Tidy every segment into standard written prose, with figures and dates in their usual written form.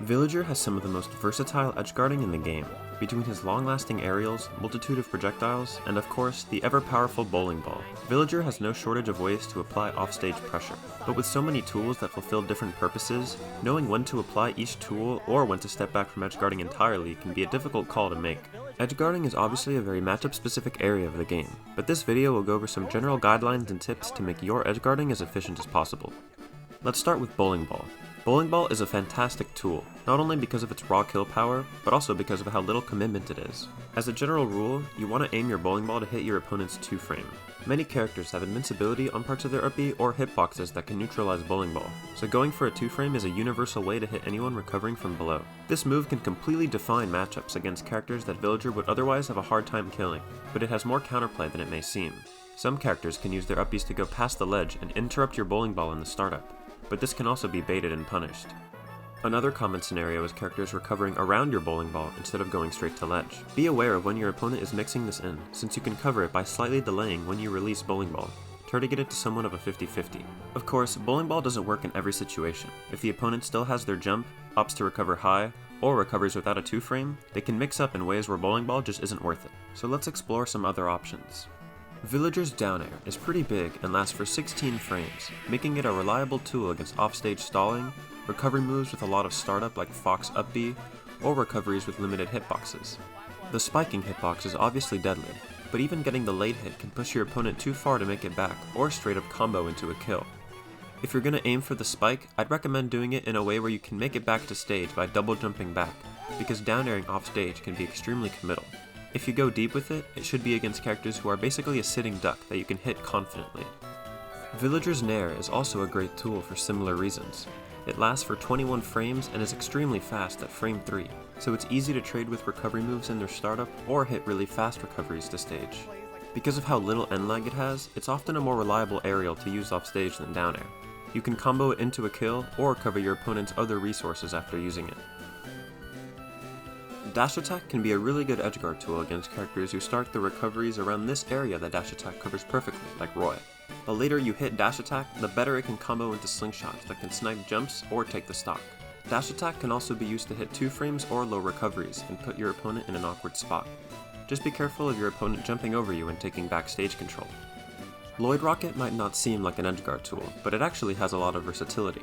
Villager has some of the most versatile edgeguarding in the game, between his long-lasting aerials, multitude of projectiles, and of course, the ever-powerful bowling ball. Villager has no shortage of ways to apply offstage pressure, but with so many tools that fulfill different purposes, knowing when to apply each tool or when to step back from edgeguarding entirely can be a difficult call to make. Edgeguarding is obviously a very matchup-specific area of the game, but this video will go over some general guidelines and tips to make your edgeguarding as efficient as possible. Let's start with Bowling Ball. Bowling Ball is a fantastic tool, not only because of its raw kill power, but also because of how little commitment it is. As a general rule, you want to aim your bowling ball to hit your opponent's 2-frame. Many characters have invincibility on parts of their up B or hitboxes that can neutralize Bowling Ball, so going for a 2-frame is a universal way to hit anyone recovering from below. This move can completely define matchups against characters that Villager would otherwise have a hard time killing, but it has more counterplay than it may seem. Some characters can use their up Bs to go past the ledge and interrupt your bowling ball in the startup, but this can also be baited and punished. Another common scenario is characters recovering around your bowling ball instead of going straight to ledge. Be aware of when your opponent is mixing this in, since you can cover it by slightly delaying when you release bowling ball, turning it into somewhat of a 50-50. Of course, bowling ball doesn't work in every situation. If the opponent still has their jump, opts to recover high, or recovers without a 2-frame, they can mix up in ways where bowling ball just isn't worth it. So let's explore some other options. Villager's down air is pretty big and lasts for 16 frames, making it a reliable tool against offstage stalling, recovery moves with a lot of startup like Fox up B, or recoveries with limited hitboxes. The spiking hitbox is obviously deadly, but even getting the late hit can push your opponent too far to make it back or straight up combo into a kill. If you're gonna aim for the spike, I'd recommend doing it in a way where you can make it back to stage by double jumping back, because down airing off stage can be extremely committal. If you go deep with it, it should be against characters who are basically a sitting duck that you can hit confidently. Villager's Nair is also a great tool for similar reasons. It lasts for 21 frames and is extremely fast at frame 3, so it's easy to trade with recovery moves in their startup or hit really fast recoveries to stage. Because of how little end lag it has, it's often a more reliable aerial to use off stage than down air. You can combo it into a kill or cover your opponent's other resources after using it. Dash attack can be a really good edgeguard tool against characters who start the recoveries around this area that dash attack covers perfectly, like Lloid. The later you hit dash attack, the better it can combo into slingshots that can snipe jumps or take the stock. Dash attack can also be used to hit 2-frames or low recoveries and put your opponent in an awkward spot. Just be careful of your opponent jumping over you and taking back stage control. Lloid Rocket might not seem like an edgeguard tool, but it actually has a lot of versatility.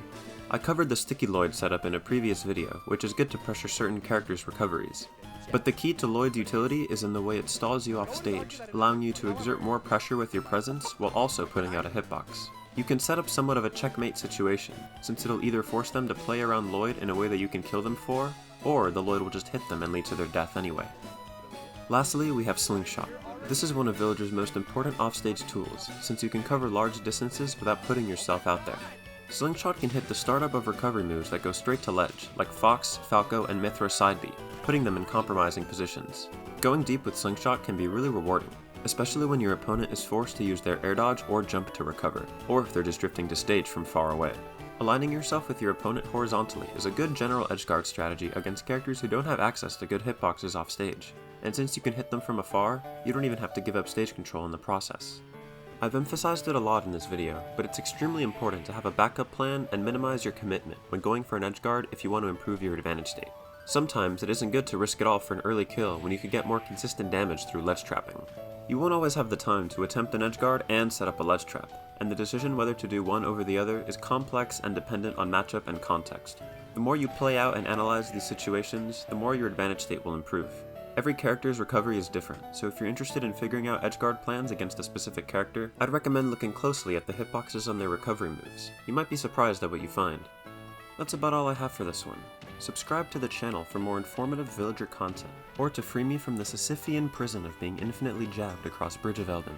I covered the sticky Lloid setup in a previous video, which is good to pressure certain characters' recoveries. But the key to Lloid's utility is in the way it stalls you off stage, allowing you to exert more pressure with your presence while also putting out a hitbox. You can set up somewhat of a checkmate situation, since it'll either force them to play around Lloid in a way that you can kill them for, or the Lloid will just hit them and lead to their death anyway. Lastly, we have Slingshot. This is one of Villager's most important offstage tools, since you can cover large distances without putting yourself out there. Slingshot can hit the startup of recovery moves that go straight to ledge, like Fox, Falco, and Mithra side B, putting them in compromising positions. Going deep with Slingshot can be really rewarding, especially when your opponent is forced to use their air dodge or jump to recover, or if they're just drifting to stage from far away. Aligning yourself with your opponent horizontally is a good general edgeguard strategy against characters who don't have access to good hitboxes off stage, and since you can hit them from afar, you don't even have to give up stage control in the process. I've emphasized it a lot in this video, but it's extremely important to have a backup plan and minimize your commitment when going for an edgeguard if you want to improve your advantage state. Sometimes it isn't good to risk it all for an early kill when you could get more consistent damage through ledge trapping. You won't always have the time to attempt an edgeguard and set up a ledge trap, and the decision whether to do one over the other is complex and dependent on matchup and context. The more you play out and analyze these situations, the more your advantage state will improve. Every character's recovery is different, so if you're interested in figuring out edgeguard plans against a specific character, I'd recommend looking closely at the hitboxes on their recovery moves. You might be surprised at what you find. That's about all I have for this one. Subscribe to the channel for more informative Villager content, or to free me from the Sisyphean prison of being infinitely jabbed across Bridge of Elden.